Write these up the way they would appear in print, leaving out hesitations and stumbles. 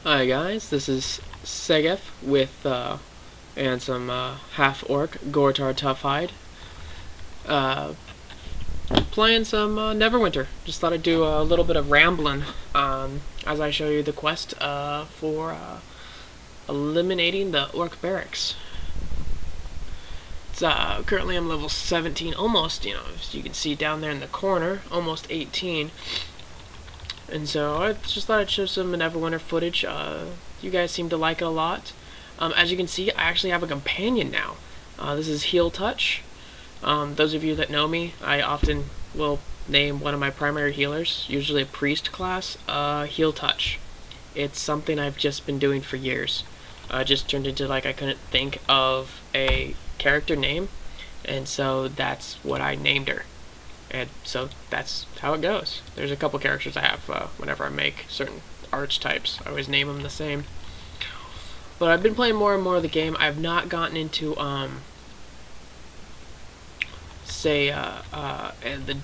Hi guys, this is Segef with and some half-orc Goretar Tough Hide. Playing some NeverWinter. Just thought I'd do a little bit of rambling as I show you the quest for eliminating the orc barracks. It's currently I'm level 17, almost, as you can see down there in the corner, almost 18. And so I just thought I'd show some NeverWinter footage. You guys seem to like it a lot. As you can see, I actually have a companion now. This is Heal Touch. Those of you that know me, I often will name one of my primary healers, usually a priest class, Heal Touch. It's something I've just been doing for years. Just turned into I couldn't think of a character name, and so that's what I named her. And so that's how it goes. There's a couple characters I have whenever I make certain archetypes. I always name them the same. But I've been playing more and more of the game. I've not gotten into, the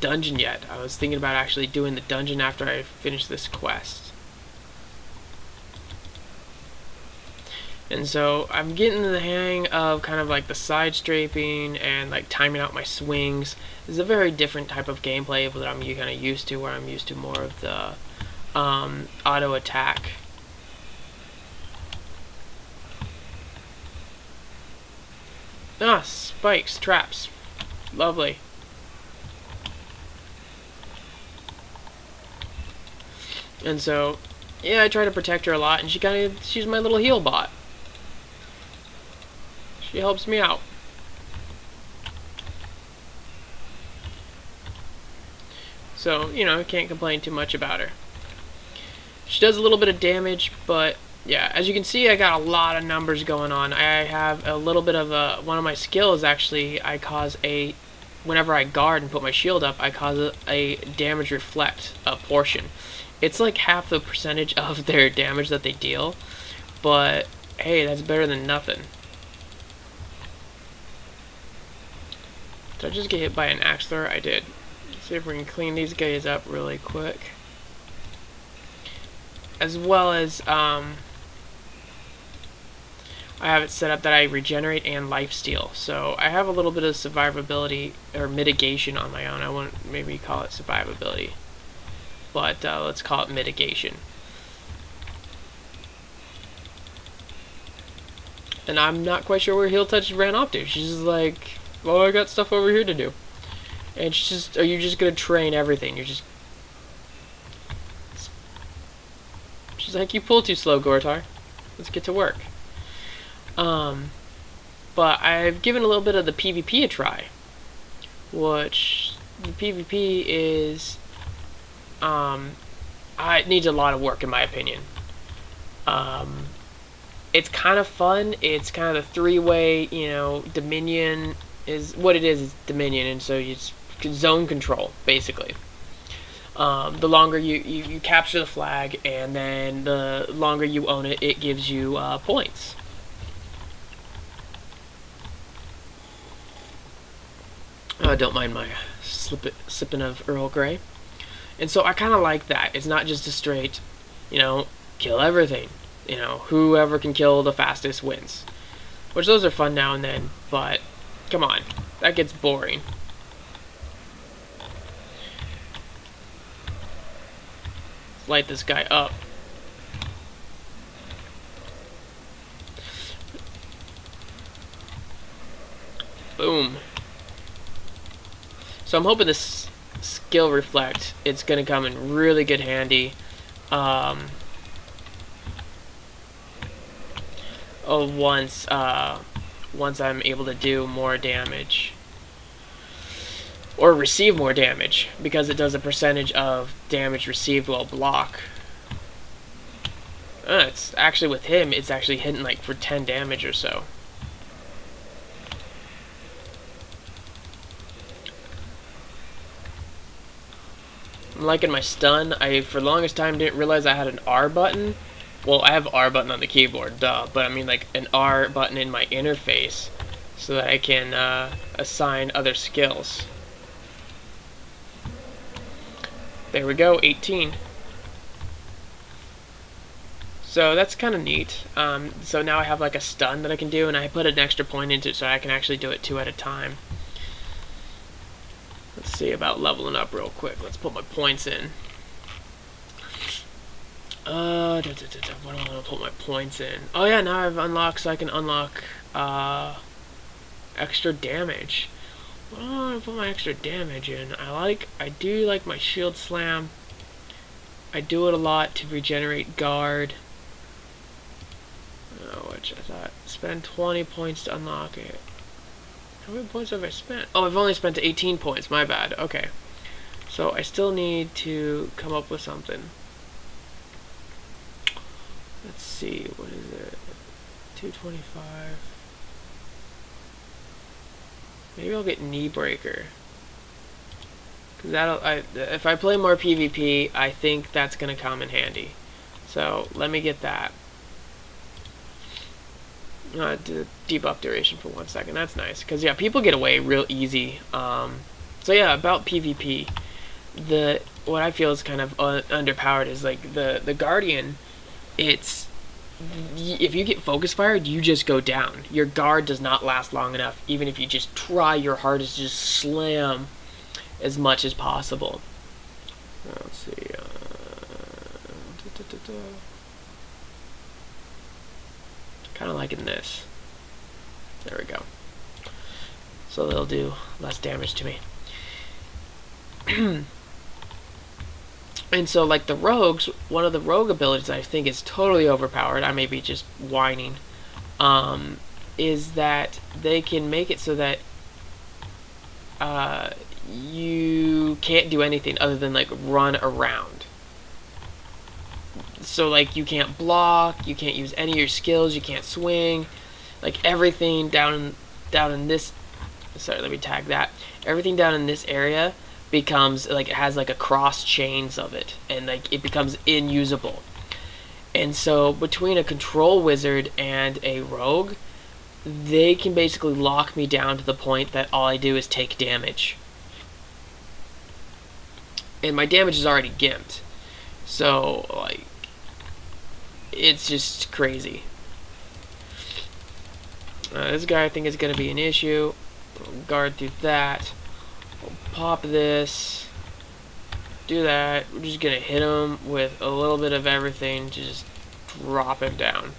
dungeon yet. I was thinking about actually doing the dungeon after I finish this quest. And so I'm getting the hang of kind of the side strafing and timing out my swings. It's a very different type of gameplay that I'm kind of used to, where I'm used to more of the auto attack. Ah, spikes, traps, lovely. And so, yeah, I try to protect her a lot, and she's my little heal bot. She helps me out. So, I can't complain too much about her. She does a little bit of damage, but yeah, as you can see, I got a lot of numbers going on. I have a little bit of one of my skills actually, whenever I guard and put my shield up, I cause a damage reflect portion. It's like half the percentage of their damage that they deal, but hey, that's better than nothing. Did I just get hit by an axe thrower? I did. Let's see if we can clean these guys up really quick. As well as, I have it set up that I regenerate and lifesteal. So I have a little bit of survivability or mitigation on my own. I won't maybe call it survivability, but let's call it mitigation. And I'm not quite sure where Heal Touch ran off to. She's just like, well, I got stuff over here to do. And she's just, are you just gonna train everything? She's like, you pull too slow, Goretar. Let's get to work. But I've given a little bit of the PvP a try, which the PvP is, it needs a lot of work in my opinion. It's kind of fun. It's kind of the three-way, Dominion is what it is Dominion, and so it's zone control, basically. The longer you capture the flag, and then the longer you own it, it gives you points. Don't mind my sipping of Earl Grey. And so I kind of like that. It's not just a straight, kill everything. Whoever can kill the fastest wins. Which those are fun now and then, but come on, that gets boring. Light this guy up. Boom. So I'm hoping this skill reflect, it's gonna come in really good handy. Once I'm able to do more damage or receive more damage, because it does a percentage of damage received while block. It's actually with him, it's actually hitting for 10 damage or so. I'm liking my stun. I for the longest time didn't realize I had an R button. Well, I have R button on the keyboard, duh, but I mean an R button in my interface so that I can assign other skills. There we go, 18. So that's kind of neat. So now I have like a stun that I can do, and I put an extra point into it so I can actually do it 2 at a time. Let's see about leveling up real quick. Let's put my points in. What do I want to put my points in? Oh yeah, now I've unlocked, so I can unlock extra damage. What do I want to put my extra damage in? I do like my shield slam. I do it a lot to regenerate guard. Which I thought, spend 20 points to unlock it. How many points have I spent? Oh, I've only spent 18 points, my bad. Okay. So I still need to come up with something. Let's see, what is it? 225. Maybe I'll get Knee Breaker. Cause if I play more PvP, I think that's gonna come in handy. So let me get that. Do debuff duration for 1 second. That's nice, because yeah, people get away real easy. So yeah, about PvP, what I feel is kind of underpowered is like the Guardian. It's if you get focus fired, you just go down. Your guard does not last long enough, even if you just try your hardest to just slam as much as possible. Let's see. Kind of liking this. There we go. So they'll do less damage to me. And so, like the rogues, one of the rogue abilities I think is totally overpowered, I may be just whining, is that they can make it so that you can't do anything other than like run around. So like you can't block, you can't use any of your skills, you can't swing, like everything down in this. Sorry, let me tag that. Everything down in this area becomes like it has like a cross chains of it, and like it becomes inusable. And so between a control wizard and a rogue, they can basically lock me down to the point that all I do is take damage. And my damage is already gimped. So like it's just crazy. This guy I think is going to be an issue. I'll guard through that. I'll pop this. Do that. We're just going to hit him with a little bit of everything to just drop him down.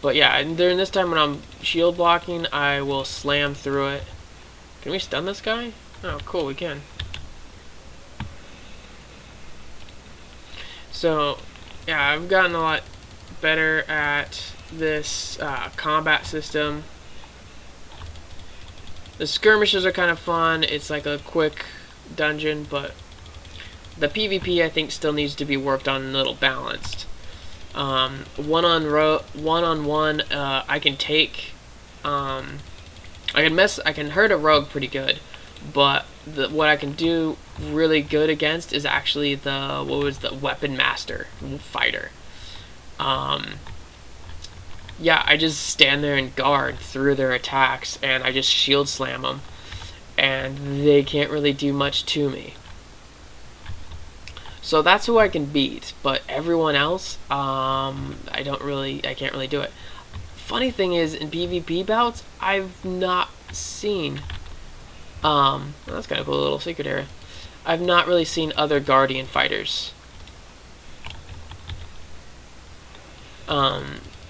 But yeah, and during this time when I'm shield blocking, I will slam through it. Can we stun this guy? Oh, cool, we can. So, yeah, I've gotten a lot better at this combat system. The skirmishes are kind of fun. It's like a quick dungeon, but the PvP I think still needs to be worked on and a little balanced. One-on-one, I can take. I can hurt a rogue pretty good, but what I can do really good against is actually the weapon master fighter. Yeah, I just stand there and guard through their attacks, and I just shield slam them, and they can't really do much to me. So that's who I can beat, but everyone else, I can't really do it. Funny thing is, in PvP bouts, I've not seen, that's kind of cool, little secret area. I've not really seen other Guardian fighters.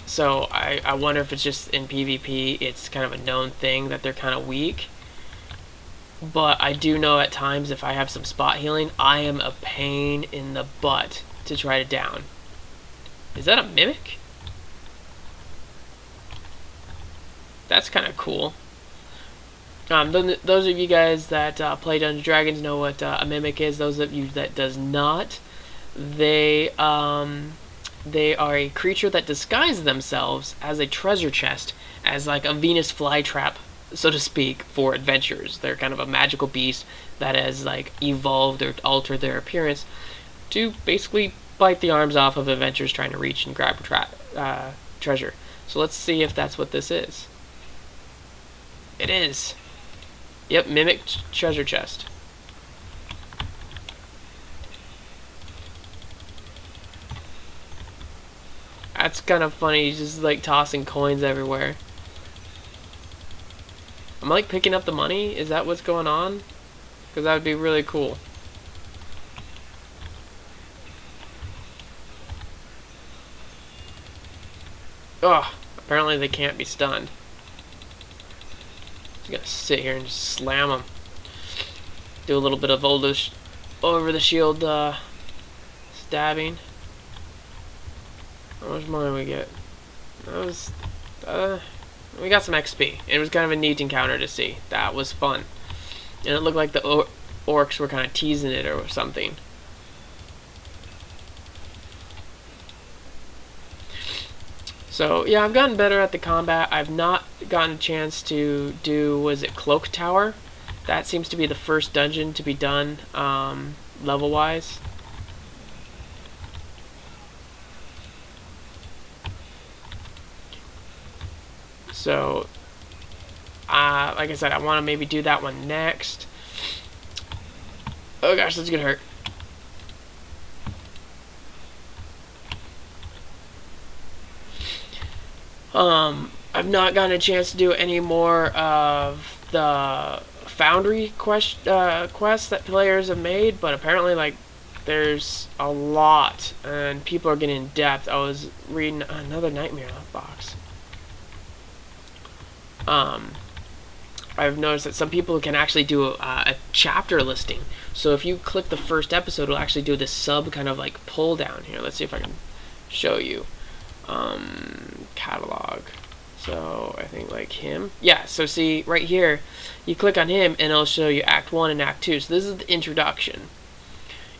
So I wonder if it's just in PvP, it's kind of a known thing that they're kind of weak. But I do know at times if I have some spot healing, I am a pain in the butt to try to down. Is that a mimic? That's kind of cool. Those of you guys that play Dungeons & Dragons know what a mimic is. Those of you that does not, they are a creature that disguises themselves as a treasure chest, as like a Venus flytrap, so to speak, for adventurers. They're kind of a magical beast that has like evolved or altered their appearance to basically bite the arms off of adventurers trying to reach and grab treasure. So let's see if that's what this is. It is. Yep, mimic treasure chest. That's kind of funny. He's just like tossing coins everywhere. I'm like picking up the money. Is that what's going on? Because that would be really cool. Oh, apparently they can't be stunned. Just gonna sit here and just slam them. Do a little bit of over the shield stabbing. How much money we get? That was we got some XP. It was kind of a neat encounter to see. That was fun, and it looked like the orcs were kind of teasing it or something. So yeah, I've gotten better at the combat. I've not gotten a chance to do, was it Cloak Tower? That seems to be the first dungeon to be done level wise. So like I said, I want to maybe do that one next. Oh gosh, that's gonna hurt. I've not gotten a chance to do any more of the Foundry quests that players have made, but apparently, like, there's a lot, and people are getting in depth. I was reading another Nightmare box. I've noticed that some people can actually do a chapter listing. So if you click the first episode, it'll actually do this sub kind of like pull down here. Let's see if I can show you. Catalog. So I think like him. Yeah, so see right here, you click on him and it'll show you Act 1 and Act 2. So this is the introduction.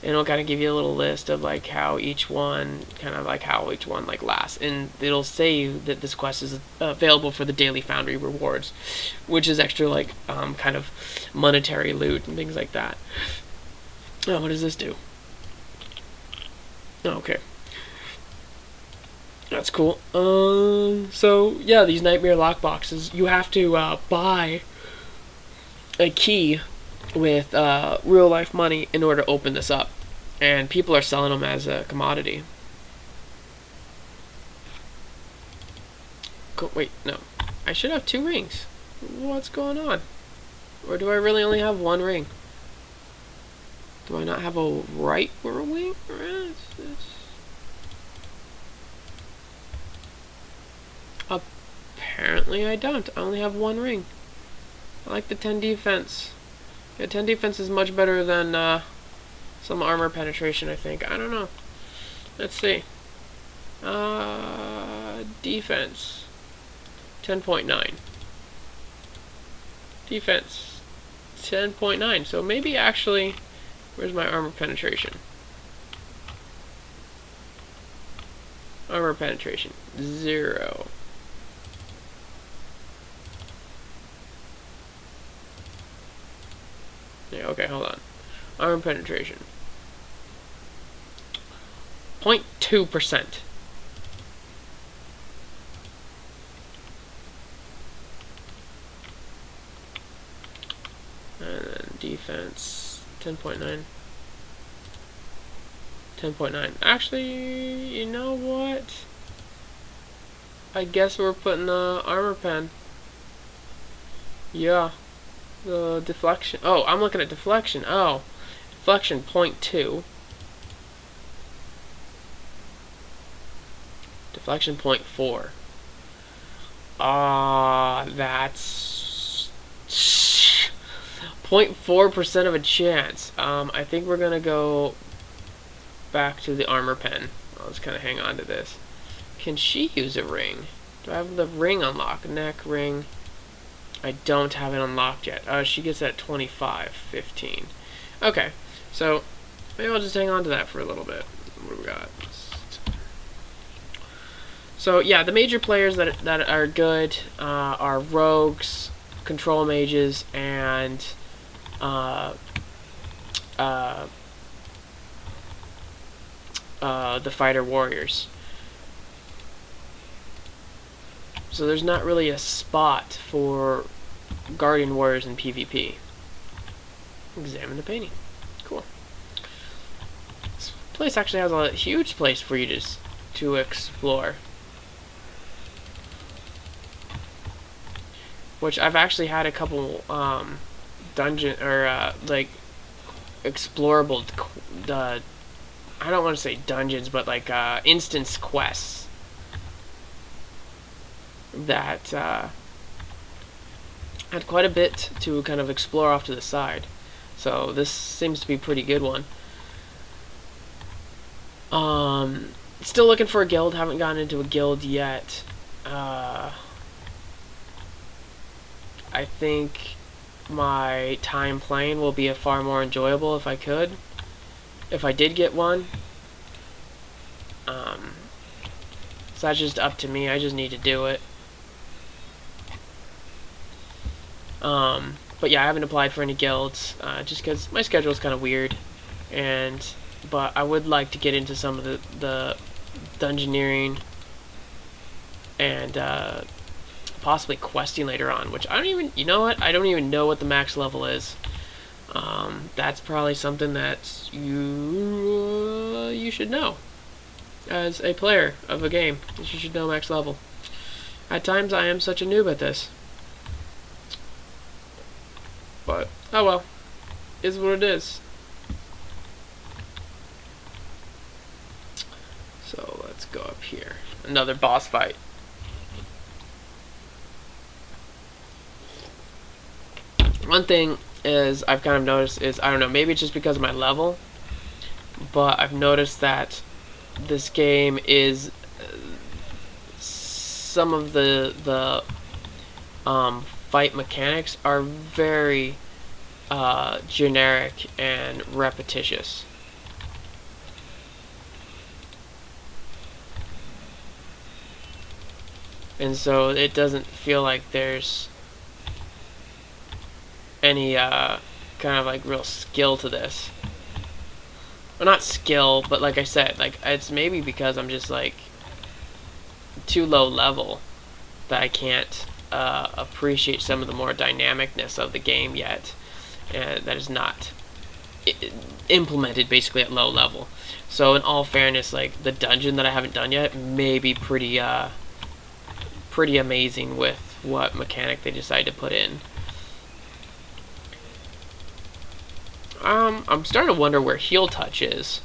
And it'll kind of give you a little list of like how each one like lasts. And it'll say that this quest is available for the daily Foundry rewards, which is extra like kind of monetary loot and things like that. Oh, what does this do? Oh, okay. That's cool. So yeah, these Nightmare lockboxes, you have to buy a key with real life money in order to open this up, and people are selling them as a commodity. Wait, no, I should have 2 rings. What's going on? Or do I really only have 1 ring? Do I not have a right wing? Apparently I don't. I only have 1 ring. I like the 10 defense. Yeah, 10 defense is much better than some armor penetration, I think. I don't know. Let's see. Defense. 10.9. Defense. 10.9. So maybe actually, where's my armor penetration? Armor penetration. 0. Yeah, okay, hold on. Armor penetration. 0.2%. And then defense 10.9. 10.9. Actually, you know what? I guess we're putting the armor pen. Yeah. The deflection. Oh, I'm looking at deflection. Oh, deflection 0.2. Deflection 0.4. That's 0.4% of a chance. I think we're gonna go back to the armor pen. I'll just kind of hang on to this. Can she use a ring? Do I have the ring unlocked? Neck ring. I don't have it unlocked yet. She gets that 25.15. Okay, so maybe I'll just hang on to that for a little bit. What do we got? So yeah, the major players that are good are rogues, control mages, and the fighter warriors. So there's not really a spot for guardian warriors in PvP. Examine the painting. Cool. This place actually has a huge place for you to explore. which I've actually had a couple dungeon or like explorable. I don't want to say dungeons, but like instance quests that had quite a bit to kind of explore off to the side. So this seems to be a pretty good one. Still looking for a guild. Haven't gotten into a guild yet. I think my time playing will be a far more enjoyable if I could. If I did get one. So that's just up to me. I just need to do it. But yeah, I haven't applied for any guilds, just because my schedule is kind of weird. But I would like to get into some of the dungeoneering and possibly questing later on, which I don't even, you know what? I don't even know what the max level is. That's probably something that you should know as a player of a game. You should know max level. At times, I am such a noob at this. But, oh well. Is what it is. So, let's go up here. Another boss fight. One thing is I've kind of noticed is, I don't know, maybe it's just because of my level, but I've noticed that this game is some of the fight mechanics are very generic and repetitious. And so it doesn't feel like there's any kind of like real skill to this. Well, not skill, but like I said, like it's maybe because I'm just like too low level that I can't appreciate some of the more dynamicness of the game yet, and that is not implemented basically at low level. So in all fairness, like the dungeon that I haven't done yet may be pretty amazing with what mechanic they decide to put in. I'm starting to wonder where Heal Touch is.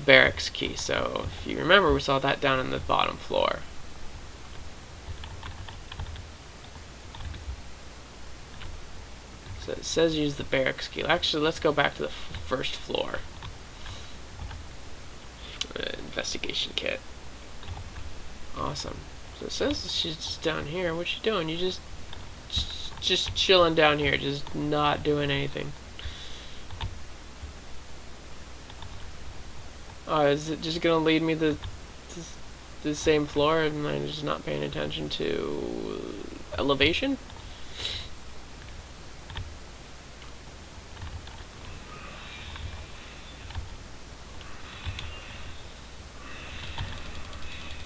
Barracks key. So if you remember, we saw that down on the bottom floor. So it says use the barracks key. Actually, let's go back to the first floor. Investigation kit. Awesome. So it says she's just down here. What you doing? You just chilling down here, just not doing anything. Oh, is it just gonna lead me to the same floor and I'm just not paying attention to elevation?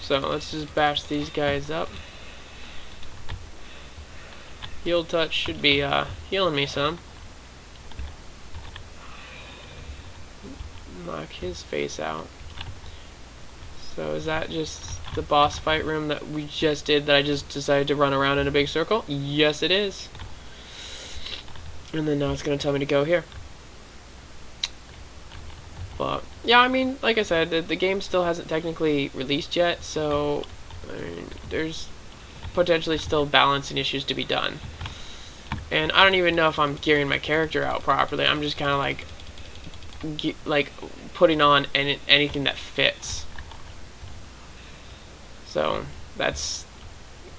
So let's just bash these guys up. Heal Touch should be healing me some. Knock his face out. So is that just the boss fight room that we just did that I just decided to run around in a big circle? Yes, it is. And then now it's going to tell me to go here. But yeah, I mean, like I said, the game still hasn't technically released yet, so I mean, there's potentially still balancing issues to be done. And I don't even know if I'm gearing my character out properly. I'm just kind of like putting on anything that fits. So that's,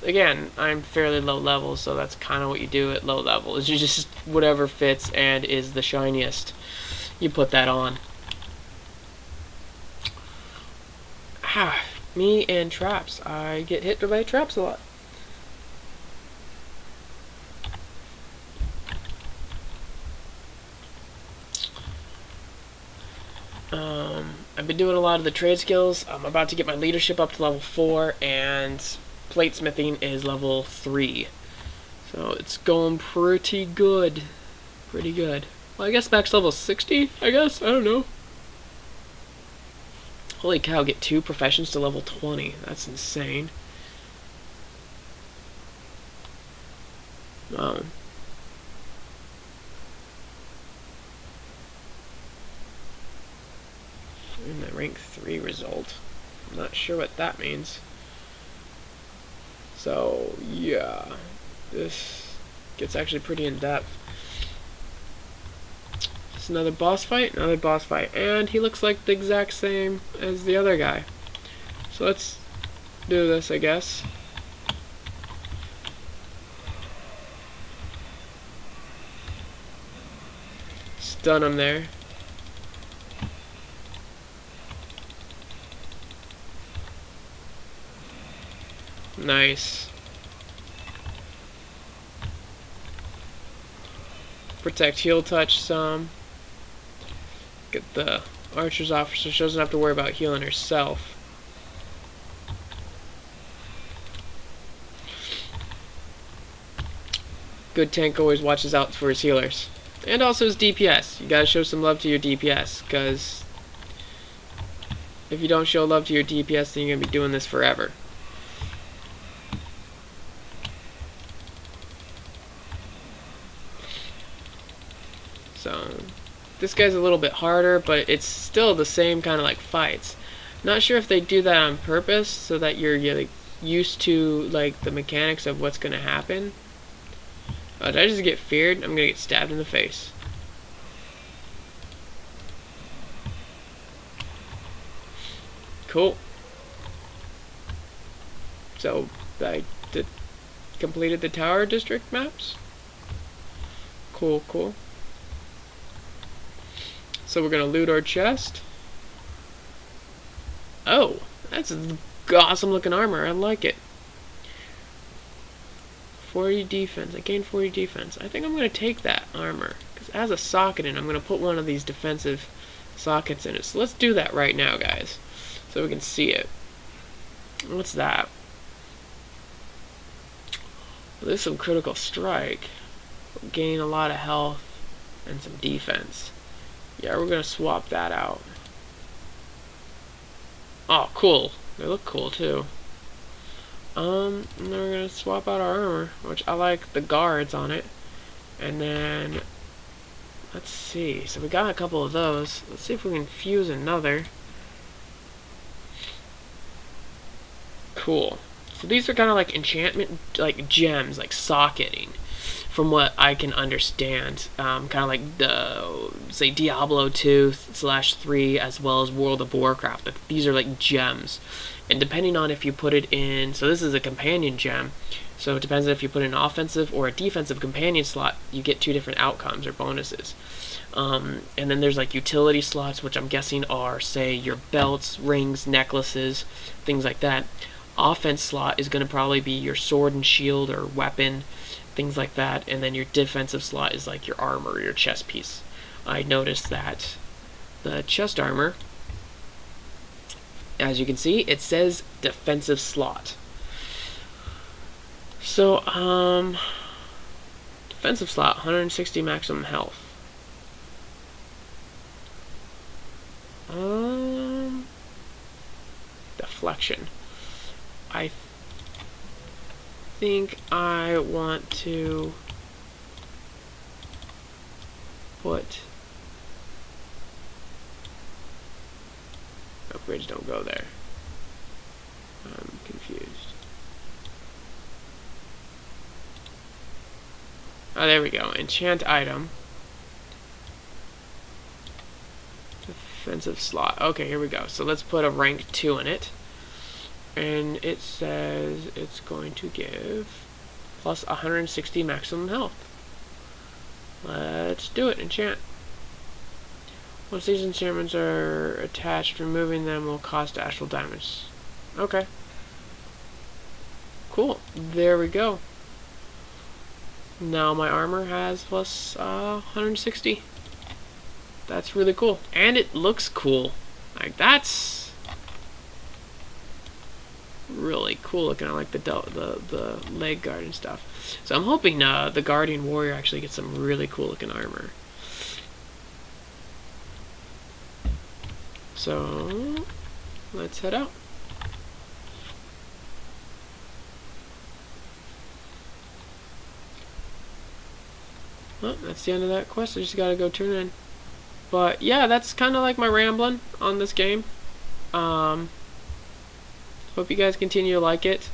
again, I'm fairly low level, so that's kind of what you do at low level, is you just whatever fits and is the shiniest, you put that on. Me and traps. I get hit by traps a lot. I've been doing a lot of the trade skills. I'm about to get my leadership up to level 4, and platesmithing is level 3. So it's going pretty good. Pretty good. Well, I guess max level 60, I guess? I don't know. Holy cow, get 2 professions to level 20. That's insane. Wow. And the rank 3 result. I'm not sure what that means. So, yeah. This gets actually pretty in-depth. It's another boss fight, and he looks like the exact same as the other guy. So let's do this, I guess. Stun him there. Nice. Protect, heal, touch some. Get the archer's off so she doesn't have to worry about healing herself. Good tank always watches out for his healers. And also his DPS. You gotta show some love to your DPS, because if you don't show love to your DPS, then you're gonna be doing this forever. So, this guy's a little bit harder, but it's still the same kind of like fights. Not sure if they do that on purpose so that you're like used to like the mechanics of what's gonna happen. Did I just get feared? I'm gonna get stabbed in the face. Cool. So I completed the tower district maps. Cool, cool. So we're gonna loot our chest. Oh, that's awesome looking armor. I like it. 40 defense. I gained 40 defense. I think I'm gonna take that armor because it has a socket in it. I'm gonna put one of these defensive sockets in it. So let's do that right now, guys, so we can see it. What's that? Well, there's some critical strike. We'll gain a lot of health and some defense. Yeah, we're gonna swap that out. Oh, cool. They look cool too. And then we're gonna swap out our armor, which I like the guards on it. And then let's see. So we got a couple of those. Let's see if we can fuse another. Cool. So these are kind of like enchantment, like gems, like socketing, from what I can understand. Kind of like the, say, Diablo 2/3 as well as World of Warcraft. These are like gems. And depending on if you put it in, so this is a companion gem, so it depends on if you put in an offensive or a defensive companion slot, you get 2 different outcomes or bonuses. And then there's like utility slots, which I'm guessing are, say, your belts, rings, necklaces, things like that. Offense slot is going to probably be your sword and shield or weapon, things like that. And then your defensive slot is like your armor, your chest piece. I noticed that the chest armor, as you can see, it says defensive slot. So, defensive slot, 160 maximum health. Deflection. I think I want to put... Oh, bridge don't go there. I'm confused. Oh, there we go. Enchant item. Defensive slot. Okay, here we go. So let's put a rank 2 in it. And it says it's going to give plus 160 maximum health. Let's do it. Enchant. Once these enchantments are attached, removing them will cost astral damage. Okay. Cool. There we go. Now my armor has plus 160. That's really cool. And it looks cool. Like, that's really cool looking. I like the leg guard and stuff. So I'm hoping the Guardian Warrior actually gets some really cool looking armor. So let's head out. Well, that's the end of that quest. I just gotta go turn in. But yeah, that's kind of like my rambling on this game. Hope you guys continue to like it.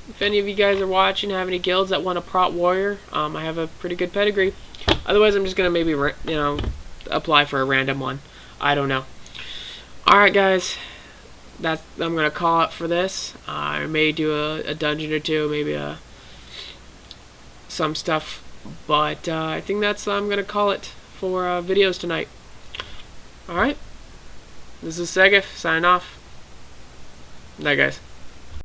If any of you guys are watching, have any guilds that want a prot warrior, I have a pretty good pedigree. Otherwise, I'm just gonna maybe apply for a random one. I don't know. All right, guys. I'm gonna call it for this. I may do a dungeon or two, maybe some stuff, but I think I'm gonna call it for videos tonight. All right. This is Segif signing off. Bye, guys.